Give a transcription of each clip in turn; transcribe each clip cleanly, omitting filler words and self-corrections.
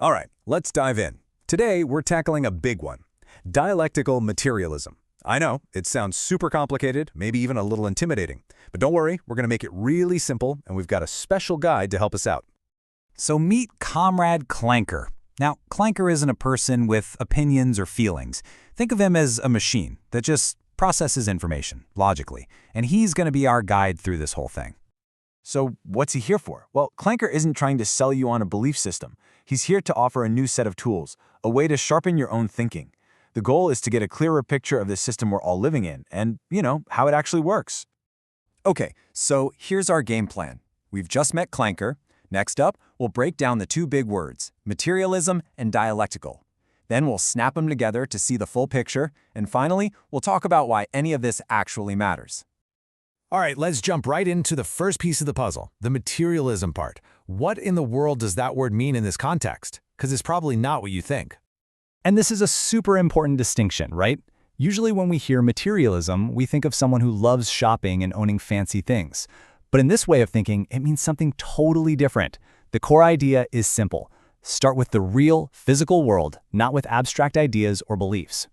All right, let's dive in. Today, we're tackling a big one: dialectical materialism. I know, it sounds super complicated, maybe even a little intimidating. But don't worry, we're going to make it really simple, and we've got a special guide to help us out. So meet Comrade Clanker. Now, Clanker isn't a person with opinions or feelings. Think of him as a machine that just processes information logically, and he's going to be our guide through this whole thing. So what's he here for? Well, Clanker isn't trying to sell you on a belief system. He's here to offer a new set of tools, a way to sharpen your own thinking. The goal is to get a clearer picture of the system we're all living in and, how it actually works. Okay, so here's our game plan. We've just met Clanker. Next up, we'll break down the two big words, materialism and dialectical. Then we'll snap them together to see the full picture, and finally, we'll talk about why any of this actually matters. All right, let's jump right into the first piece of the puzzle, the materialism part. What in the world does that word mean in this context? Because it's probably not what you think. And this is a super important distinction, right? Usually when we hear materialism, we think of someone who loves shopping and owning fancy things. But in this way of thinking, it means something totally different. The core idea is simple. Start with the real, physical world, not with abstract ideas or beliefs.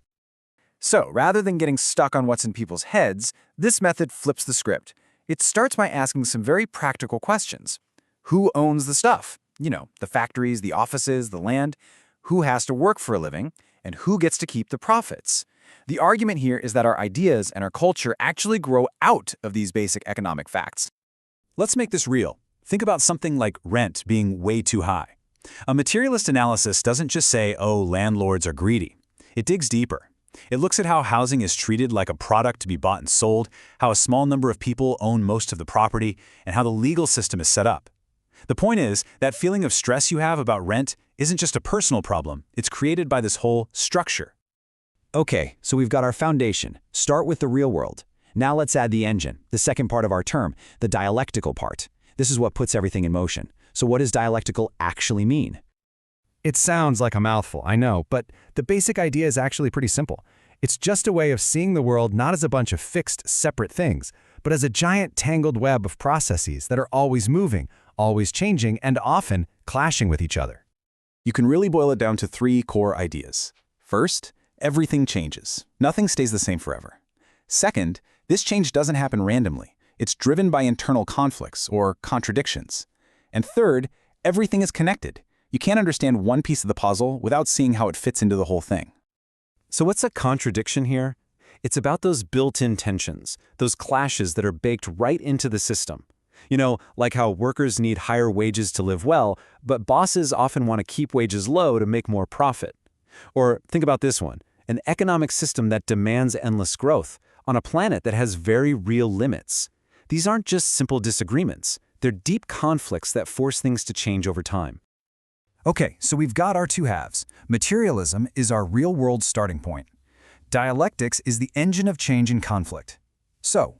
So, rather than getting stuck on what's in people's heads, this method flips the script. It starts by asking some very practical questions. Who owns the stuff? The factories, the offices, the land. Who has to work for a living? And who gets to keep the profits? The argument here is that our ideas and our culture actually grow out of these basic economic facts. Let's make this real. Think about something like rent being way too high. A materialist analysis doesn't just say, oh, landlords are greedy. It digs deeper. It looks at how housing is treated like a product to be bought and sold, how a small number of people own most of the property, and how the legal system is set up. The point is, that feeling of stress you have about rent isn't just a personal problem, it's created by this whole structure. Okay, so we've got our foundation. Start with the real world. Now let's add the engine, the second part of our term, the dialectical part. This is what puts everything in motion. So what does dialectical actually mean? It sounds like a mouthful, I know, but the basic idea is actually pretty simple. It's just a way of seeing the world not as a bunch of fixed, separate things, but as a giant tangled web of processes that are always moving, always changing, and often clashing with each other. You can really boil it down to three core ideas. First, everything changes. Nothing stays the same forever. Second, this change doesn't happen randomly. It's driven by internal conflicts or contradictions. And third, everything is connected. You can't understand one piece of the puzzle without seeing how it fits into the whole thing. So what's a contradiction here? It's about those built-in tensions, those clashes that are baked right into the system. Like how workers need higher wages to live well, but bosses often want to keep wages low to make more profit. Or think about this one, an economic system that demands endless growth on a planet that has very real limits. These aren't just simple disagreements. They're deep conflicts that force things to change over time. Okay, so we've got our two halves. Materialism is our real-world starting point. Dialectics is the engine of change and conflict. So,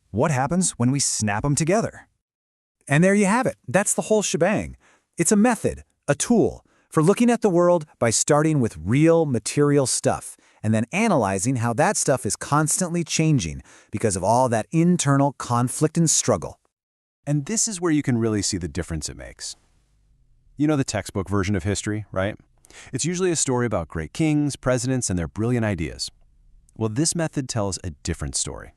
what happens when we snap them together? And there you have it. That's the whole shebang. It's a method, a tool, for looking at the world by starting with real material stuff and then analyzing how that stuff is constantly changing because of all that internal conflict and struggle. And this is where you can really see the difference it makes. You know the textbook version of history, right? It's usually a story about great kings, presidents, and their brilliant ideas. Well, this method tells a different story.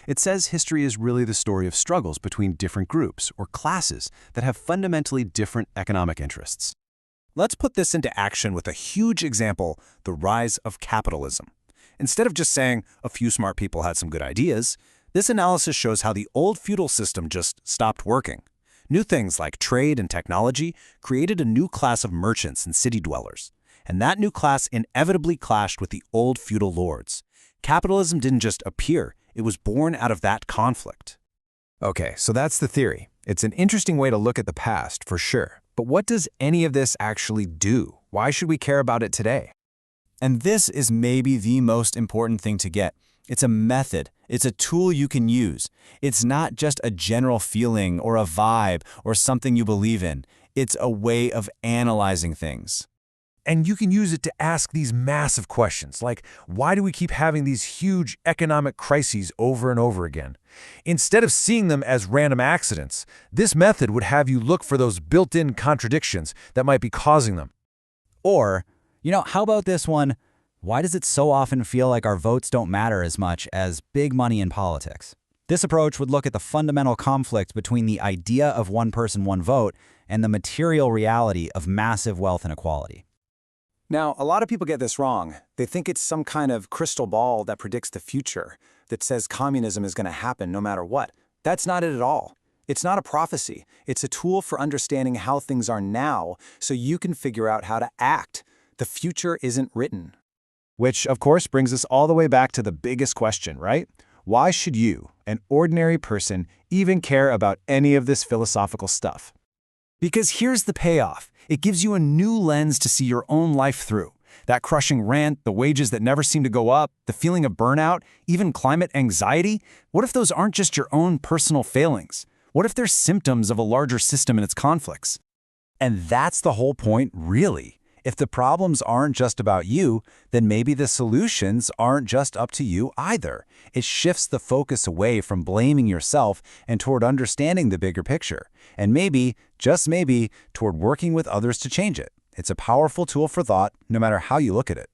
It says history is really the story of struggles between different groups or classes that have fundamentally different economic interests. Let's put this into action with a huge example, the rise of capitalism. Instead of just saying a few smart people had some good ideas, this analysis shows how the old feudal system just stopped working. New things like trade and technology created a new class of merchants and city dwellers, and that new class inevitably clashed with the old feudal lords. Capitalism didn't just appear, it was born out of that conflict. Okay, so that's the theory. It's an interesting way to look at the past, for sure. But what does any of this actually do? Why should we care about it today? And this is maybe the most important thing to get. It's a method. It's a tool you can use. It's not just a general feeling or a vibe or something you believe in. It's a way of analyzing things. And you can use it to ask these massive questions, like why do we keep having these huge economic crises over and over again? Instead of seeing them as random accidents, this method would have you look for those built-in contradictions that might be causing them. Or, how about this one? Why does it so often feel like our votes don't matter as much as big money in politics? This approach would look at the fundamental conflict between the idea of one person, one vote, and the material reality of massive wealth inequality. Now, a lot of people get this wrong. They think it's some kind of crystal ball that predicts the future, that says communism is going to happen no matter what. That's not it at all. It's not a prophecy. It's a tool for understanding how things are now so you can figure out how to act. The future isn't written. Which, of course, brings us all the way back to the biggest question, right? Why should you, an ordinary person, even care about any of this philosophical stuff? Because here's the payoff. It gives you a new lens to see your own life through. That crushing rent, the wages that never seem to go up, the feeling of burnout, even climate anxiety. What if those aren't just your own personal failings? What if they're symptoms of a larger system and its conflicts? And that's the whole point, really. If the problems aren't just about you, then maybe the solutions aren't just up to you either. It shifts the focus away from blaming yourself and toward understanding the bigger picture. And maybe, just maybe, toward working with others to change it. It's a powerful tool for thought, no matter how you look at it.